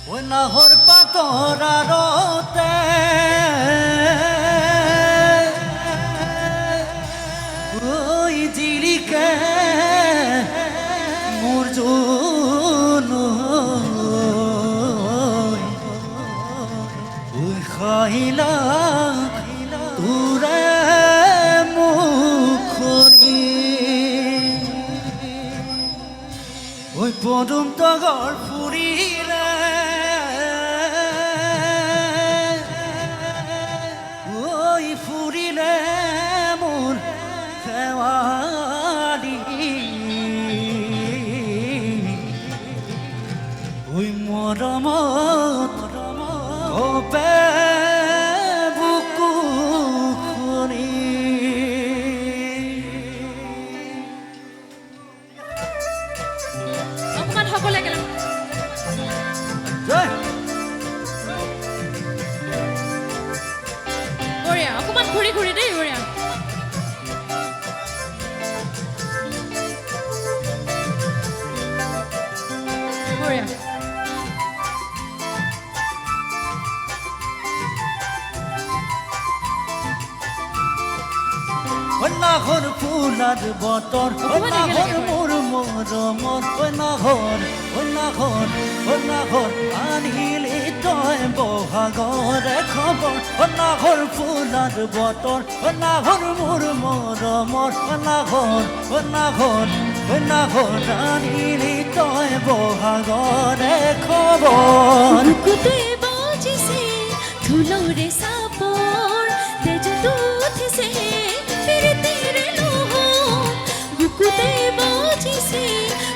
ওই নাহর পাতর আরতে ওই জিরিকে মুরজুন ওই খাইলা তুরে মুখরি ওই পদম তগর ফুরিলে ওই ফুরিলে মোর খেওয়ালি ওই মরমত ওপে বুকু খুনি অকমান হ'ব লাগে বঢ়িয়া অকমান ঘূৰি ঘূৰি দেই বঢ়িয়া বঢ়িয়া নাহর ফুলার বতর নাহর মোর মরমর নাহর আনিলি তয় বহাগরে খবর নাহর ফুলার বতর নাহর মোর মরমর নাহর আনিলি তয় বহাগরে খবর বুকুতে বাজিছে ধুলরে সাপর তেজ দুথিছে পিরিতিরে লোহ বুকুতে বাজিছে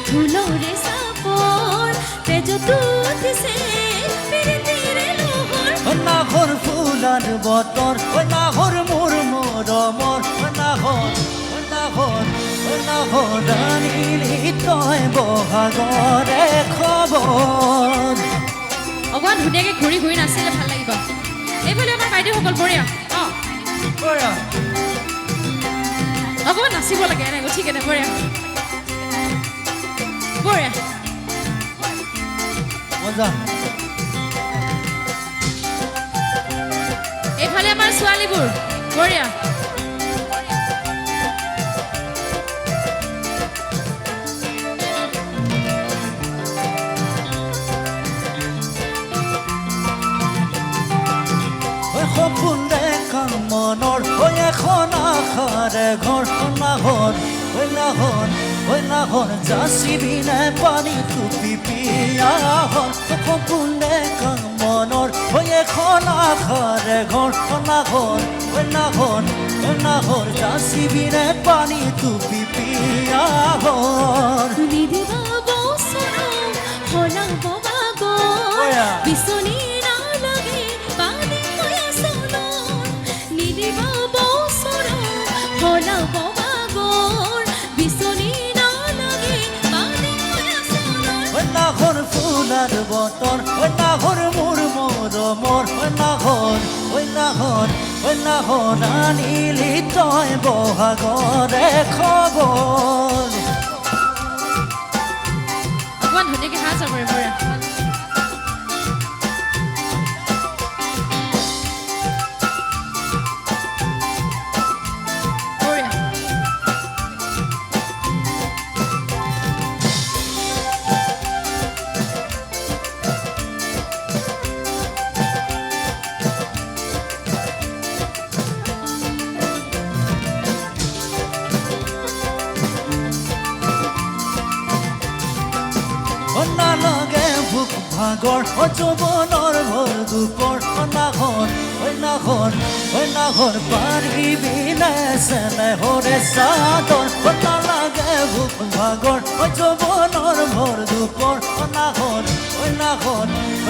ধুলরে সাপর তেজ দুথিছে পিরিতিরে লোহ নাহর ফুলার বতর নাহর মোর মরমর নাহর আনিলি তয় বহাগরে খবর অকমান ধুনীয়াকৈ ঘূৰি ঘূৰি নাচিলে ভাল লাগিব এইফালে আমাৰ বাইদেউসকল বঢ়িয়া অকমান নাচিব লাগে এনেকৈ ঠিক আছে বঢ়িয়া বঢ়িয়া মজা এইফালে আমাৰ ছোৱালীবোৰ বঢ়িয়া সপোন দেখা মনৰ এখন আশাৰে ঘৰ নাহৰ যাচিবিনে পানী টুপি পিয়াহৰ সপোন দেখা মনৰ এখন আশাৰে ঘৰ নাহৰ যাচিবিনে পানী টুপি পিয়াহৰ নিদিবা বছৰ হলাব বাগৰ বিচনী নালাগে পানী ময়া চলৰ নিদিবা বছৰ হলাব বাগৰ বিচনী নালাগে পানী ময়া চলৰ নাহৰ ফুলাৰ বতৰ নাহৰ মোৰ মৰমৰ নাহৰ আনিলি তয় বহাগৰে খবৰ অকমান ধুনীয়াকৈ হাত চাপৰে বঢ়িয়া বঢ়িয়া নালাগে ভোক ভাগৰ যৌৱনৰ ভৰ দুপৰ নাহৰ পাৰিবি নেহৰে চাদৰ নালাগে ভোক ভাগৰ যৌৱনৰ ভৰ দুপৰ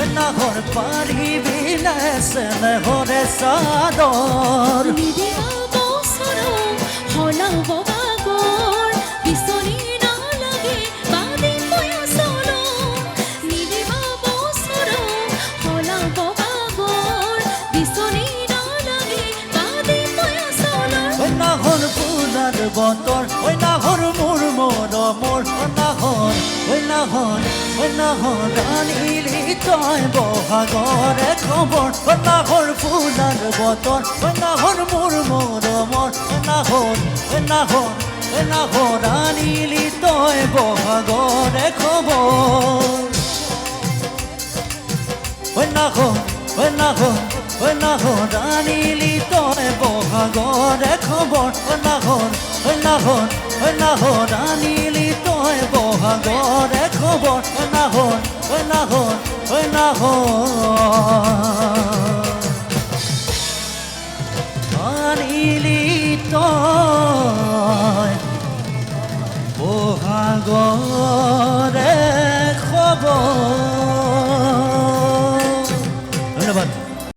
নাহৰ পাৰিবি নেহৰে চাদৰ নিদিবা বছৰ হলাব বাগৰ বিচনী নালাগে পানী ময়া চলৰ নিদিবা বছৰ হলাব বাগৰ বিচনী নালাগে পানী ময়া চলৰ নাহর ফুলার বতর নাহর মোর মরমর নাহর নাহর আনিলি তয় বহাগরে খবর নাহর ফুলার বতর নাহর মোর মরমর নাহর আনিলি তয় বহাগরে খবর নাহর আনিলি তয় বহাগরে খবর নাহর আনিলি তয় বহাগরে খবর নাহর আনিলি তয় বহাগরে খবর